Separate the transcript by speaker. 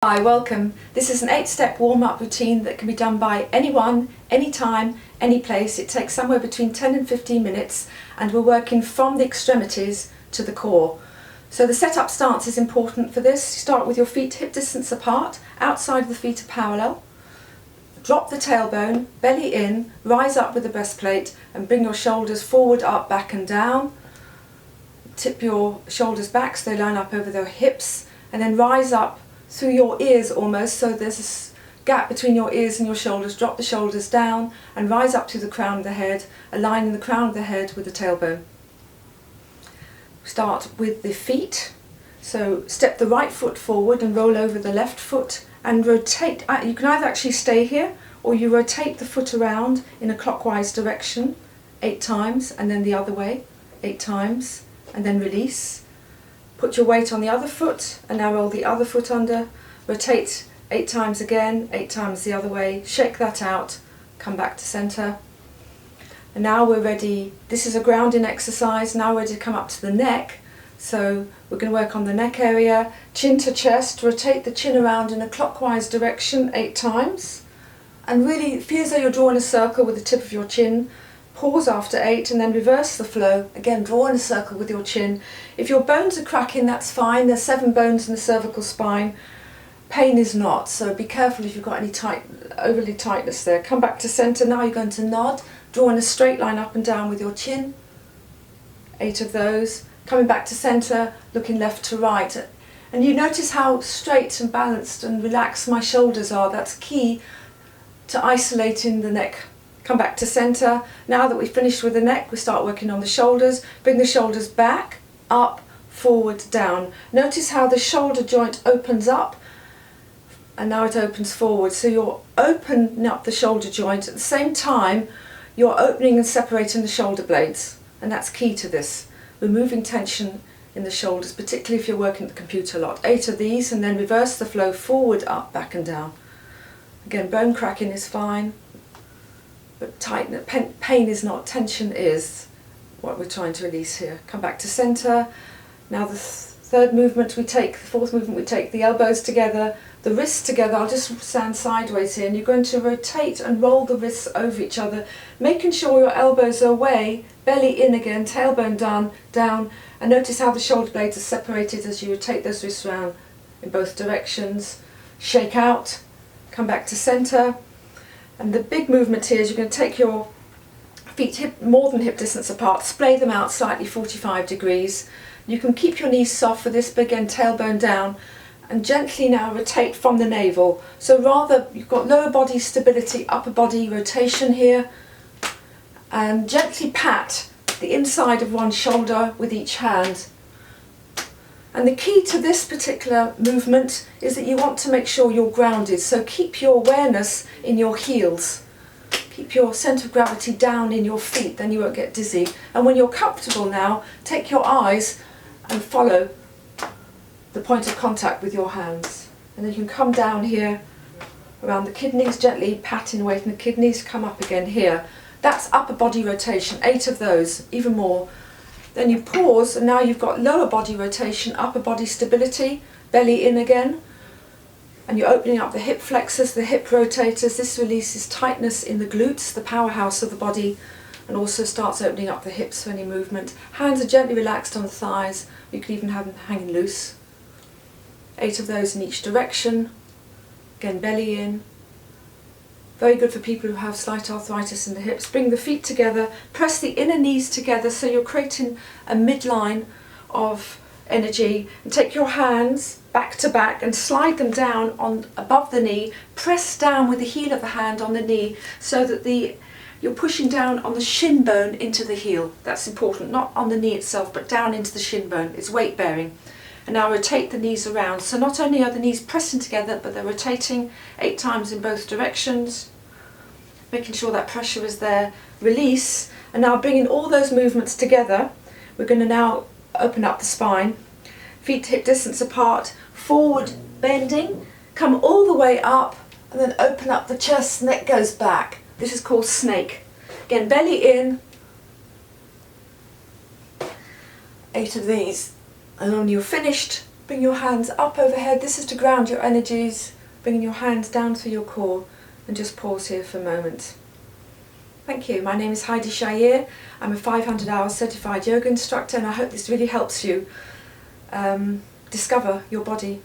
Speaker 1: Hi, welcome. This is an 8-step warm-up routine that can be done by anyone, anytime, any place. It takes somewhere between 10 and 15 minutes and we're working from the extremities to the core. So the setup stance is important for this. You start with your feet hip distance apart, outside of the feet are parallel. Drop the tailbone, belly in, rise up with the breastplate and bring your shoulders forward, up, back and down. Tip your shoulders back so they line up over their hips and then rise up through your ears almost, so there's a gap between your ears and your shoulders. Drop the shoulders down and rise up to the crown of the head, aligning the crown of the head with the tailbone. Start with the feet, so step the right foot forward and roll over the left foot and rotate. You can either actually stay here or you rotate the foot around in a clockwise direction 8 times and then the other way 8 times and then release. Put your weight on the other foot and now roll the other foot under. Rotate 8 times again, 8 times the other way. Shake that out, come back to center. And now we're ready. This is a grounding exercise. Now we're ready to come up to the neck. So we're going to work on the neck area. Chin to chest. Rotate the chin around in a clockwise direction 8 times. And really feel as though you're drawing a circle with the tip of your chin. Pause after 8 and then reverse the flow. Again, draw in a circle with your chin. If your bones are cracking, that's fine. There's 7 bones in the cervical spine. Pain is not, so be careful if you've got any overly tightness there. Come back to center. Now you're going to nod, draw in a straight line up and down with your chin. 8 of those. Coming back to center, looking left to right. And you notice how straight and balanced and relaxed my shoulders are. That's key to isolating the neck. Come back to center. Now that we've finished with the neck, we start working on the shoulders. Bring the shoulders back, up, forward, down. Notice how the shoulder joint opens up and now it opens forward. So you're opening up the shoulder joint at the same time you're opening and separating the shoulder blades. And that's key to this. Removing tension in the shoulders, particularly if you're working at the computer a lot. 8 of these and then reverse the flow forward, up, back and down. Again, bone cracking is fine. But pain is not, tension is what we're trying to release here. Come back to center. Now the fourth movement we take the elbows together, the wrists together. I'll just stand sideways here and you're going to rotate and roll the wrists over each other, making sure your elbows are away, belly in again, tailbone down, and notice how the shoulder blades are separated as you rotate those wrists around in both directions. Shake out, come back to center. And the big movement here is you're going to take your feet more than hip distance apart, splay them out slightly 45 degrees. You can keep your knees soft for this, but again tailbone down and gently now rotate from the navel. So rather you've got lower body stability, upper body rotation here, and gently pat the inside of one shoulder with each hand. And the key to this particular movement is that you want to make sure you're grounded, so keep your awareness in your heels. Keep your centre of gravity down in your feet, then you won't get dizzy. And when you're comfortable now, take your eyes and follow the point of contact with your hands. And then you can come down here around the kidneys, gently patting away from the kidneys, come up again here. That's upper body rotation, 8 of those, even more. Then you pause and now you've got lower body rotation, upper body stability, belly in again. And you're opening up the hip flexors, the hip rotators. This releases tightness in the glutes, the powerhouse of the body, and also starts opening up the hips for any movement. Hands are gently relaxed on the thighs. You can even have them hanging loose. 8 of those in each direction. Again, belly in. Very good for people who have slight arthritis in the hips. Bring the feet together, press the inner knees together so you're creating a midline of energy. And take your hands back to back and slide them down on above the knee. Press down with the heel of the hand on the knee so that you're pushing down on the shin bone into the heel. That's important, not on the knee itself, but down into the shin bone. It's weight bearing. And now rotate the knees around. So not only are the knees pressing together, but they're rotating 8 times in both directions, making sure that pressure is there. Release, and now bringing all those movements together, we're going to now open up the spine. Feet hip distance apart, forward bending, come all the way up, and then open up the chest, neck goes back. This is called snake. Again, belly in. 8 of these. And when you're finished, Bring your hands up overhead. This is to ground your energies, bringing your hands down through your core, and just pause here for a moment. Thank you. My name is Heidi Chair. I'm a 500-hour certified yoga instructor, and I hope this really helps you discover your body